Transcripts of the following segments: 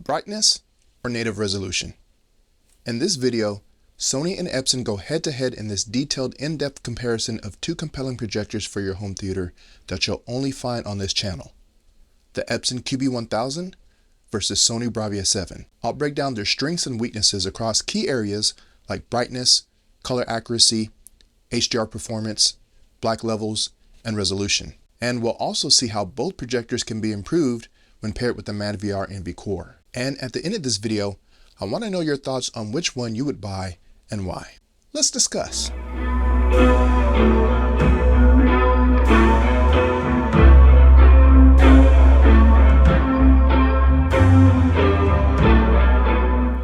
brightness or native resolution. In this video, Sony and Epson go head-to-head in this detailed, in-depth comparison of two compelling projectors for your home theater that you'll only find on this channel. The Epson QB1000 versus Sony Bravia 7. I'll break down their strengths and weaknesses across key areas like brightness, color accuracy, HDR performance, black levels, and resolution. And we'll also see how both projectors can be improved when paired with the madVR NV Core. And at the end of this video, I want to know your thoughts on which one you would buy and why. Let's discuss.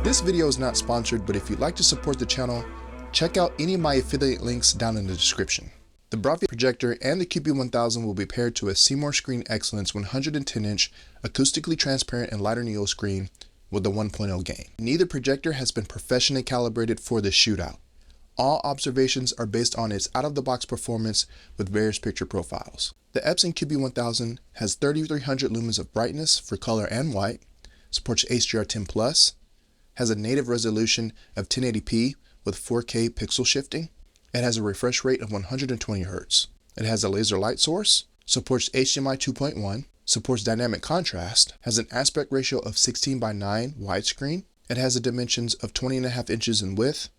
This video is not sponsored, but if you'd like to support the channel, check out any of my affiliate links down in the description. The Bravia projector and the QB1000 will be paired to a Seymour Screen Excellence 110-inch acoustically transparent and lighter neo screen with the 1.0 gain. Neither projector has been professionally calibrated for this shootout. All observations are based on its out-of-the-box performance with various picture profiles. The Epson QB1000 has 3300 lumens of brightness for color and white, supports HDR10+, has a native resolution of 1080p with 4K pixel shifting. It has a refresh rate of 120 Hz. It has a laser light source, supports HDMI 2.1, supports dynamic contrast, has an aspect ratio of 16:9 widescreen. It has the dimensions of 20.5 inches in width,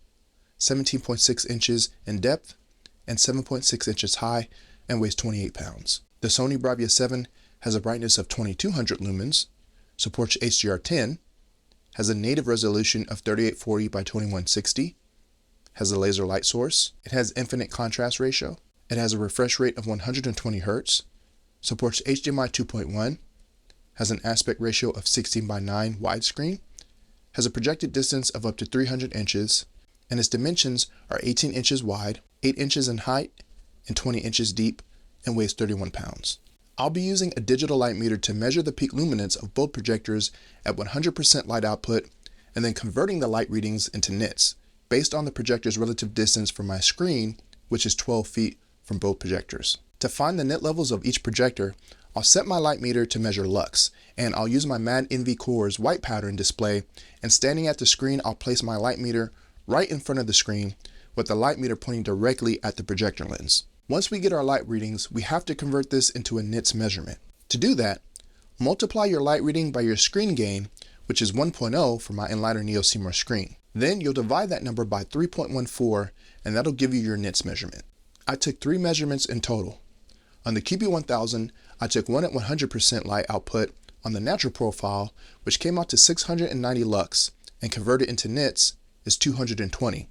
17.6 inches in depth, and 7.6 inches high, and weighs 28 pounds. The Sony Bravia 7 has a brightness of 2200 lumens, supports HDR10, has a native resolution of 3840 by 2160, has a laser light source, it has infinite contrast ratio, it has a refresh rate of 120 Hz, supports HDMI 2.1, has an aspect ratio of 16:9 widescreen, has a projected distance of up to 300 inches, and its dimensions are 18 inches wide, 8 inches in height, and 20 inches deep, and weighs 31 pounds. I'll be using a digital light meter to measure the peak luminance of both projectors at 100% light output, and then converting the light readings into nits, based on the projector's relative distance from my screen, which is 12 feet from both projectors. To find the nit levels of each projector, I'll set my light meter to measure lux, and I'll use my Mad NV Core's white pattern display, and standing at the screen, I'll place my light meter right in front of the screen, with the light meter pointing directly at the projector lens. Once we get our light readings, we have to convert this into a nits measurement. To do that, multiply your light reading by your screen gain, which is 1.0 for my Enlighter Neo Seymour screen. Then you'll divide that number by 3.14, and that'll give you your nits measurement. I took 3 measurements in total. On the QB1000, I took one at 100% light output on the natural profile, which came out to 690 lux, and converted into nits is 220.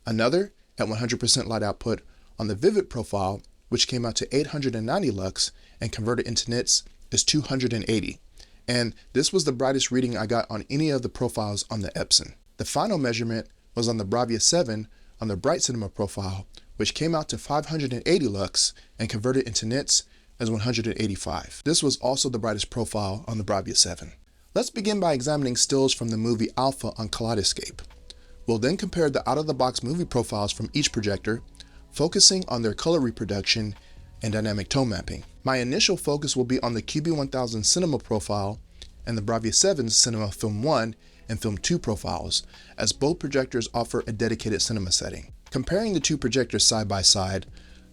Another at 100% light output on the vivid profile, which came out to 890 lux, and converted into nits is 280. And this was the brightest reading I got on any of the profiles on the Epson. The final measurement was on the Bravia 7 on the bright cinema profile, which came out to 580 lux and converted into nits as 185. This was also the brightest profile on the Bravia 7. Let's begin by examining stills from the movie Alpha on Kaleidoscape. We'll then compare the out-of-the-box movie profiles from each projector, focusing on their color reproduction and dynamic tone mapping. My initial focus will be on the QB1000 cinema profile and the Bravia 7's cinema film 1 and film 2 profiles, as both projectors offer a dedicated cinema setting. Comparing the two projectors side by side,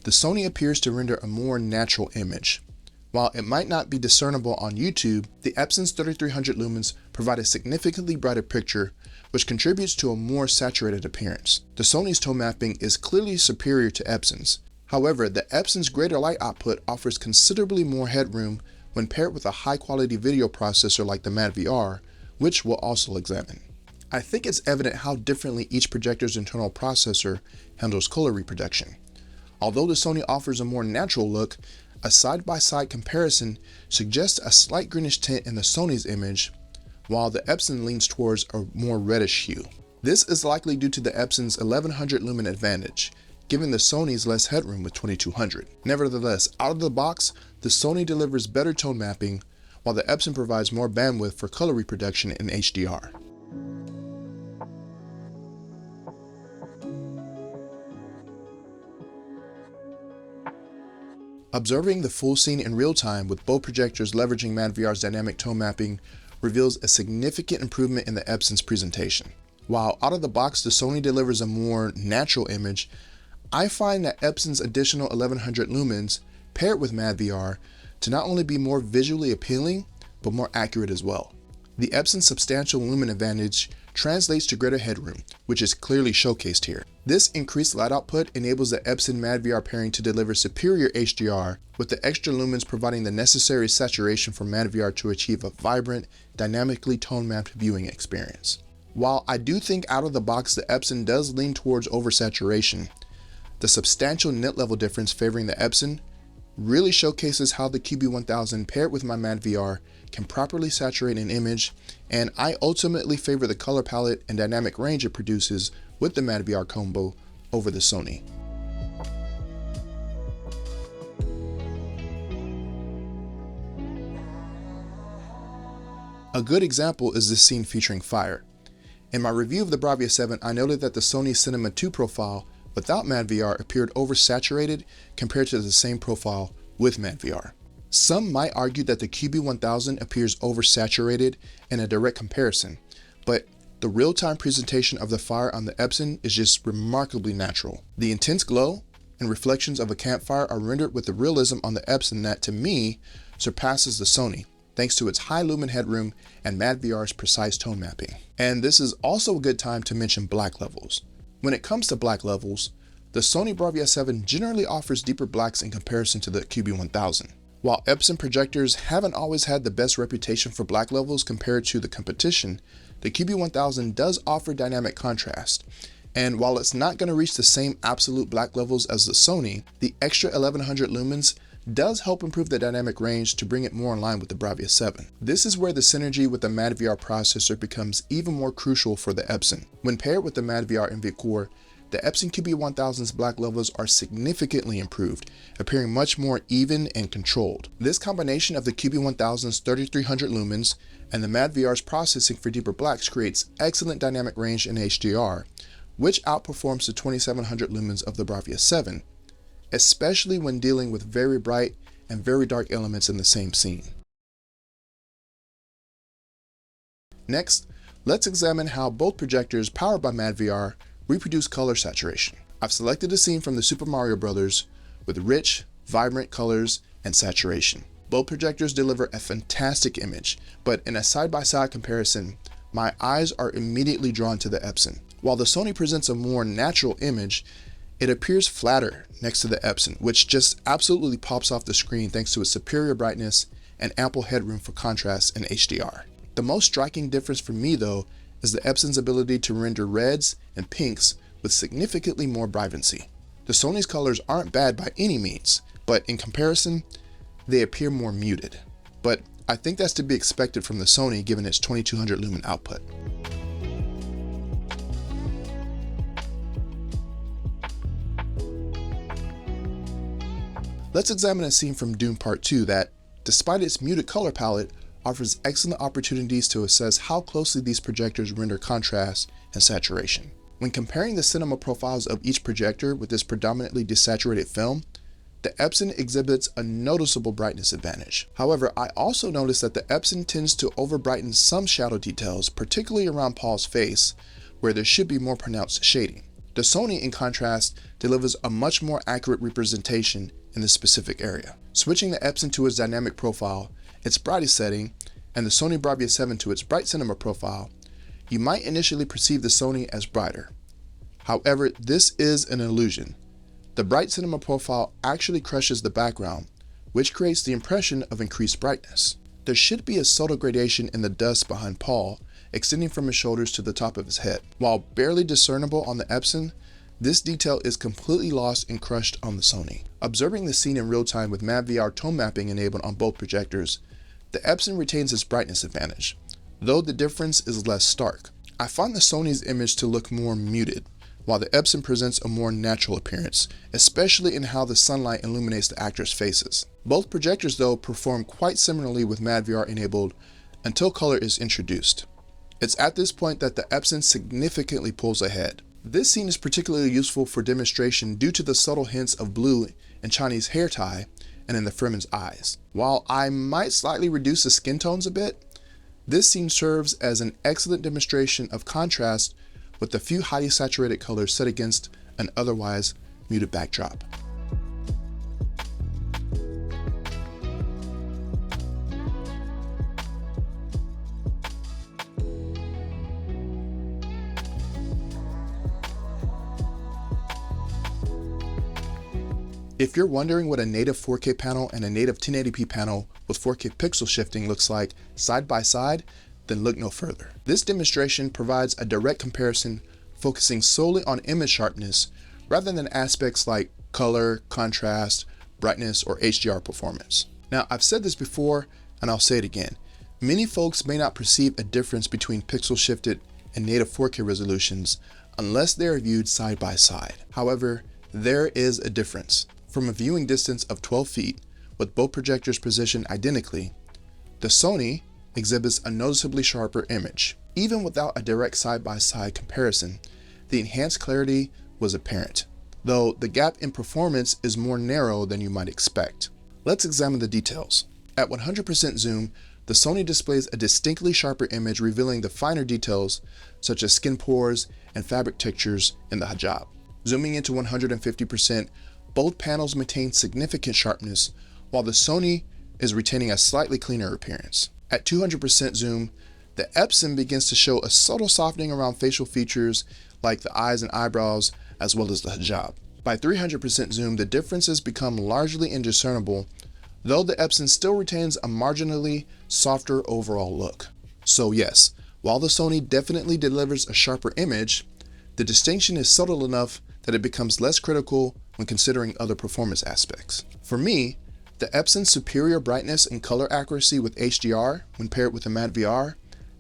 the Sony appears to render a more natural image. While it might not be discernible on YouTube, the Epson's 3300 lumens provide a significantly brighter picture, which contributes to a more saturated appearance. The Sony's tone mapping is clearly superior to Epson's. However, the Epson's greater light output offers considerably more headroom when paired with a high-quality video processor like the madVR, which we'll also examine. I think it's evident how differently each projector's internal processor handles color reproduction. Although the Sony offers a more natural look, a side-by-side comparison suggests a slight greenish tint in the Sony's image, while the Epson leans towards a more reddish hue. This is likely due to the Epson's 1100 lumen advantage, giving the Sony's less headroom with 2200. Nevertheless, out of the box, the Sony delivers better tone mapping, while the Epson provides more bandwidth for color reproduction in HDR. Observing the full scene in real time with both projectors leveraging madVR's dynamic tone mapping reveals a significant improvement in the Epson's presentation. While out of the box the Sony delivers a more natural image, I find that Epson's additional 1100 lumens paired with madVR to not only be more visually appealing, but more accurate as well. The Epson substantial lumen advantage translates to greater headroom, which is clearly showcased here. This increased light output enables the Epson madVR pairing to deliver superior HDR, with the extra lumens providing the necessary saturation for madVR to achieve a vibrant, dynamically tone-mapped viewing experience. While I do think out of the box the Epson does lean towards oversaturation, the substantial nit level difference favoring the Epson really showcases how the QB1000 paired with my madVR can properly saturate an image, and I ultimately favor the color palette and dynamic range it produces with the madVR combo over the Sony. A good example is this scene featuring fire. In my review of the Bravia 7, I noted that the Sony Cinema 2 profile without madVR appeared oversaturated compared to the same profile with madVR. Some might argue that the QB1000 appears oversaturated in a direct comparison, but the real-time presentation of the fire on the Epson is just remarkably natural. The intense glow and reflections of a campfire are rendered with the realism on the Epson that, to me, surpasses the Sony, thanks to its high lumen headroom and madVR's precise tone mapping. And this is also a good time to mention black levels. When it comes to black levels, the Sony Bravia 7 generally offers deeper blacks in comparison to the QB1000. While Epson projectors haven't always had the best reputation for black levels compared to the competition, the QB1000 does offer dynamic contrast. And while it's not going to reach the same absolute black levels as the Sony, the extra 1100 lumens does help improve the dynamic range to bring it more in line with the Bravia 7. This is where the synergy with the madVR processor becomes even more crucial for the Epson. When paired with the madVR NVIDIA Core, the Epson QB1000's black levels are significantly improved, appearing much more even and controlled. This combination of the QB1000's 3300 lumens and the madVR's processing for deeper blacks creates excellent dynamic range in HDR, which outperforms the 2700 lumens of the Bravia 7, especially when dealing with very bright and very dark elements in the same scene. Next, let's examine how both projectors powered by madVR reproduce color saturation. I've selected a scene from the Super Mario Bros. With rich, vibrant colors and saturation. Both projectors deliver a fantastic image, but in a side-by-side comparison, my eyes are immediately drawn to the Epson. While the Sony presents a more natural image, it appears flatter next to the Epson, which just absolutely pops off the screen thanks to its superior brightness and ample headroom for contrast in HDR. The most striking difference for me, though, is the Epson's ability to render reds and pinks with significantly more vibrancy. The Sony's colors aren't bad by any means, but in comparison, they appear more muted. But I think that's to be expected from the Sony given its 2200 lumen output. Let's examine a scene from Dune Part 2 that, despite its muted color palette, offers excellent opportunities to assess how closely these projectors render contrast and saturation. When comparing the cinema profiles of each projector with this predominantly desaturated film, the Epson exhibits a noticeable brightness advantage. However, I also noticed that the Epson tends to over-brighten some shadow details, particularly around Paul's face, where there should be more pronounced shading. The Sony, in contrast, delivers a much more accurate representation in this specific area. Switching the Epson to its dynamic profile, its brightest setting, and the Sony Bravia 7 to its bright cinema profile, you might initially perceive the Sony as brighter. However, this is an illusion. The bright cinema profile actually crushes the background, which creates the impression of increased brightness. There should be a subtle gradation in the dust behind Paul, extending from his shoulders to the top of his head. While barely discernible on the Epson, this detail is completely lost and crushed on the Sony. Observing the scene in real time with madVR tone mapping enabled on both projectors, the Epson retains its brightness advantage, though the difference is less stark. I find the Sony's image to look more muted, while the Epson presents a more natural appearance, especially in how the sunlight illuminates the actors' faces. Both projectors, though, perform quite similarly with madVR enabled until color is introduced. It's at this point that the Epson significantly pulls ahead. This scene is particularly useful for demonstration due to the subtle hints of blue in Chinese hair tie and in the Fremen's eyes. While I might slightly reduce the skin tones a bit, This scene serves as an excellent demonstration of contrast with a few highly saturated colors set against an otherwise muted backdrop. If you're wondering what a native 4K panel and a native 1080p panel with 4K pixel shifting looks like side by side, then look no further. This demonstration provides a direct comparison focusing solely on image sharpness rather than aspects like color, contrast, brightness, or HDR performance. Now, I've said this before and I'll say it again. Many folks may not perceive a difference between pixel shifted and native 4K resolutions unless they are viewed side by side. However, there is a difference. From a viewing distance of 12 feet, with both projectors positioned identically, the Sony exhibits a noticeably sharper image. Even without a direct side-by-side comparison, the enhanced clarity was apparent, though the gap in performance is more narrow than you might expect. Let's examine the details. At 100% zoom, the Sony displays a distinctly sharper image revealing the finer details such as skin pores and fabric textures in the hijab. Zooming into 150%, both panels maintain significant sharpness, while the Sony is retaining a slightly cleaner appearance. At 200% zoom, the Epson begins to show a subtle softening around facial features like the eyes and eyebrows, as well as the hijab. By 300% zoom, the differences become largely indiscernible, though the Epson still retains a marginally softer overall look. So yes, while the Sony definitely delivers a sharper image, the distinction is subtle enough that it becomes less critical when considering other performance aspects. For me, the Epson's superior brightness and color accuracy with HDR, when paired with the madVR,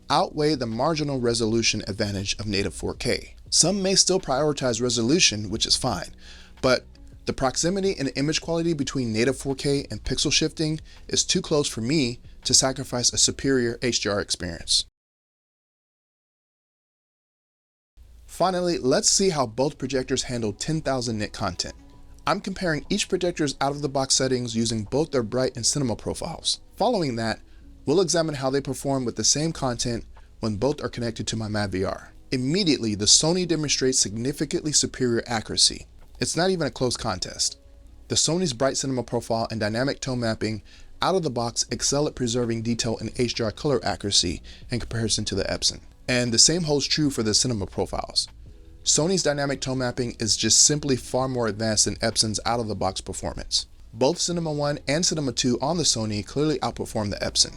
outweigh the marginal resolution advantage of native 4K. Some may still prioritize resolution, which is fine, but the proximity in image quality between native 4K and pixel shifting is too close for me to sacrifice a superior HDR experience. Finally, let's see how both projectors handle 10,000 nit content. I'm comparing each projector's out-of-the-box settings using both their bright and cinema profiles. Following that, we'll examine how they perform with the same content when both are connected to my madVR. Immediately, the Sony demonstrates significantly superior accuracy. It's not even a close contest. The Sony's bright cinema profile and dynamic tone mapping out of the box excel at preserving detail and HDR color accuracy in comparison to the Epson. And the same holds true for the cinema profiles. Sony's dynamic tone mapping is just simply far more advanced than Epson's out-of-the-box performance. Both Cinema 1 and Cinema 2 on the Sony clearly outperform the Epson.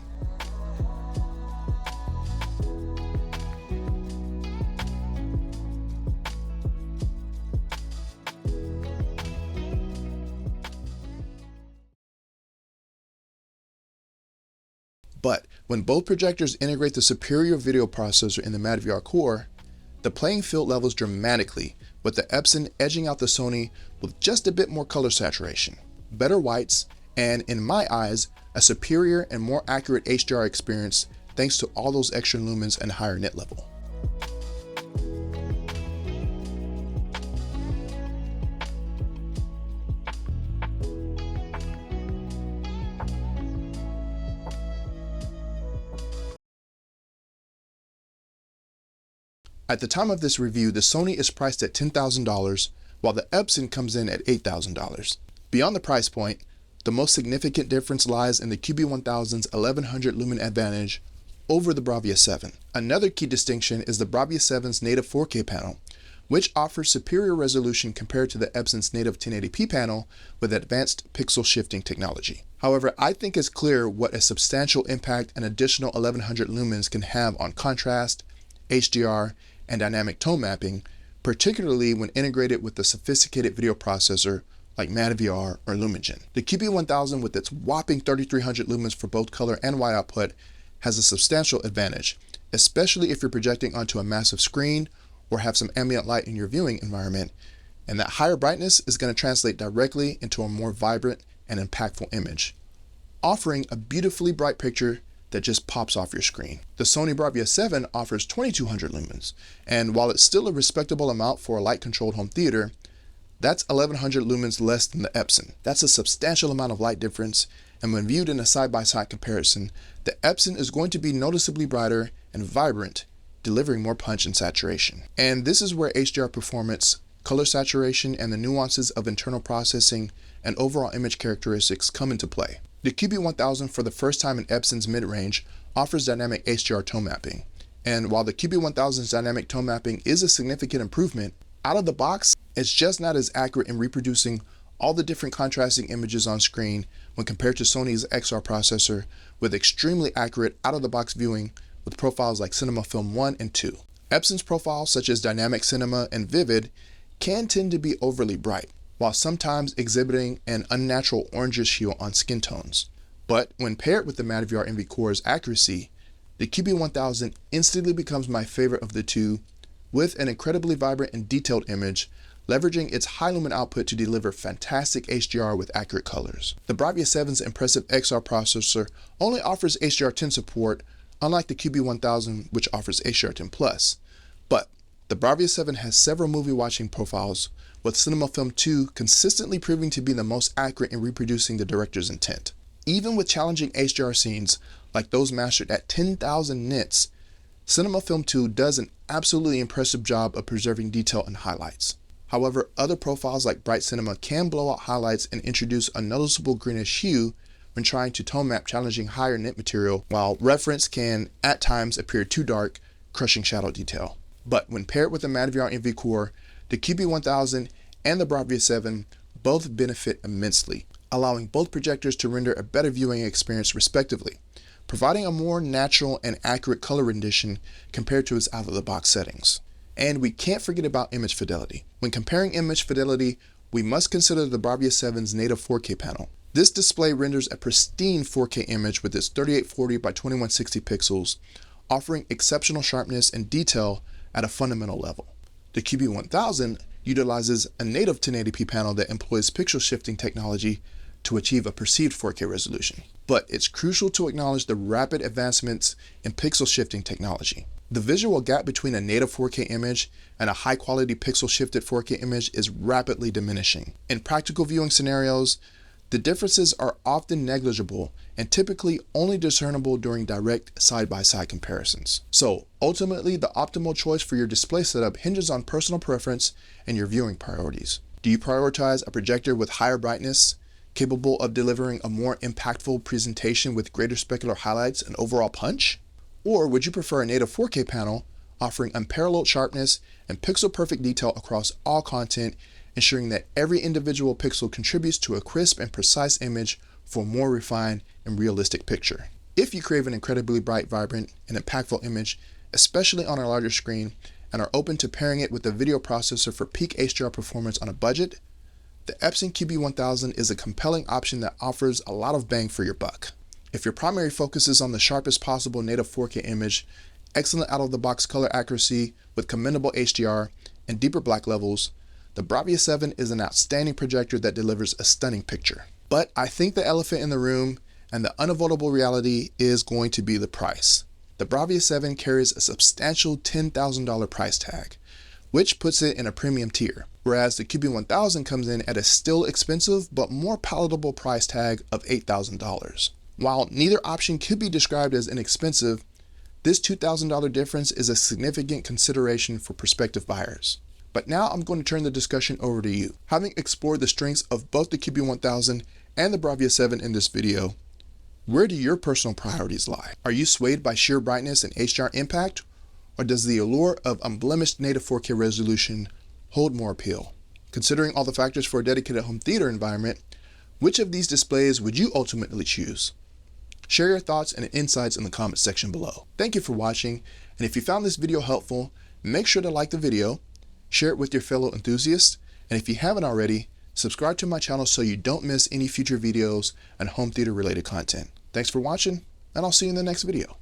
But when both projectors integrate the superior video processor in the madVR core, the playing field levels dramatically, with the Epson edging out the Sony with just a bit more color saturation, better whites, and in my eyes, a superior and more accurate HDR experience thanks to all those extra lumens and higher nit level. At the time of this review, the Sony is priced at $10,000, while the Epson comes in at $8,000. Beyond the price point, the most significant difference lies in the QB1000's 1100 lumen advantage over the Bravia 7. Another key distinction is the Bravia 7's native 4K panel, which offers superior resolution compared to the Epson's native 1080p panel with advanced pixel shifting technology. However, I think it's clear what a substantial impact an additional 1100 lumens can have on contrast, HDR, and dynamic tone mapping, particularly when integrated with a sophisticated video processor like madVR or LumiGen. The QB1000 with its whopping 3300 lumens for both color and white output has a substantial advantage, especially if you're projecting onto a massive screen or have some ambient light in your viewing environment, and that higher brightness is going to translate directly into a more vibrant and impactful image, offering a beautifully bright picture that just pops off your screen. The Sony Bravia 7 offers 2200 lumens, and while it's still a respectable amount for a light-controlled home theater, that's 1100 lumens less than the Epson. That's a substantial amount of light difference, and when viewed in a side-by-side comparison, the Epson is going to be noticeably brighter and vibrant, delivering more punch and saturation. And this is where HDR performance, color saturation, and the nuances of internal processing and overall image characteristics come into play. The QB1000, for the first time in Epson's mid-range, offers dynamic HDR tone mapping. And while the QB1000's dynamic tone mapping is a significant improvement, out of the box, it's just not as accurate in reproducing all the different contrasting images on screen when compared to Sony's XR processor with extremely accurate out-of-the-box viewing with profiles like Cinema Film 1 and 2. Epson's profiles such as Dynamic Cinema and Vivid can tend to be overly bright, while sometimes exhibiting an unnatural orangish hue on skin tones. But when paired with the madVR NV Core's accuracy, the QB1000 instantly becomes my favorite of the two, with an incredibly vibrant and detailed image, leveraging its high lumen output to deliver fantastic HDR with accurate colors. The Bravia 7's impressive XR processor only offers HDR10 support, unlike the QB1000, which offers HDR10+. But the Bravia 7 has several movie watching profiles, with Cinema Film 2 consistently proving to be the most accurate in reproducing the director's intent. Even with challenging HDR scenes, like those mastered at 10,000 nits, Cinema Film 2 does an absolutely impressive job of preserving detail and highlights. However, other profiles like Bright Cinema can blow out highlights and introduce a noticeable greenish hue when trying to tone map challenging higher nit material, while Reference can at times appear too dark, crushing shadow detail. But when paired with the madVR NV Core, the QB1000 and the Bravia 7 both benefit immensely, allowing both projectors to render a better viewing experience respectively, providing a more natural and accurate color rendition compared to its out-of-the-box settings. And we can't forget about image fidelity. When comparing image fidelity, we must consider the Bravia 7's native 4K panel. This display renders a pristine 4K image with its 3840 by 2160 pixels, offering exceptional sharpness and detail at a fundamental level. The QB1000 utilizes a native 1080p panel that employs pixel shifting technology to achieve a perceived 4K resolution. But it's crucial to acknowledge the rapid advancements in pixel shifting technology. The visual gap between a native 4K image and a high-quality pixel-shifted 4K image is rapidly diminishing. In practical viewing scenarios, the differences are often negligible and typically only discernible during direct side-by-side comparisons. So ultimately, the optimal choice for your display setup hinges on personal preference and your viewing priorities. Do you prioritize a projector with higher brightness, capable of delivering a more impactful presentation with greater specular highlights and overall punch? Or would you prefer a native 4K panel offering unparalleled sharpness and pixel-perfect detail across all content, ensuring that every individual pixel contributes to a crisp and precise image for a more refined and realistic picture? If you crave an incredibly bright, vibrant, and impactful image, especially on a larger screen, and are open to pairing it with a video processor for peak HDR performance on a budget, the Epson QB1000 is a compelling option that offers a lot of bang for your buck. If your primary focus is on the sharpest possible native 4K image, excellent out-of-the-box color accuracy with commendable HDR, and deeper black levels, the Bravia 7 is an outstanding projector that delivers a stunning picture. But I think the elephant in the room and the unavoidable reality is going to be the price. The Bravia 7 carries a substantial $10,000 price tag, which puts it in a premium tier, whereas the QB1000 comes in at a still expensive but more palatable price tag of $8,000. While neither option could be described as inexpensive, this $2,000 difference is a significant consideration for prospective buyers. But now I'm going to turn the discussion over to you. Having explored the strengths of both the QB1000 and the Bravia 7 in this video, where do your personal priorities lie? Are you swayed by sheer brightness and HDR impact, or does the allure of unblemished native 4K resolution hold more appeal? Considering all the factors for a dedicated home theater environment, which of these displays would you ultimately choose? Share your thoughts and insights in the comments section below. Thank you for watching, and if you found this video helpful, make sure to like the video, share it with your fellow enthusiasts, and if you haven't already, subscribe to my channel so you don't miss any future videos and home theater related content. Thanks for watching, and I'll see you in the next video.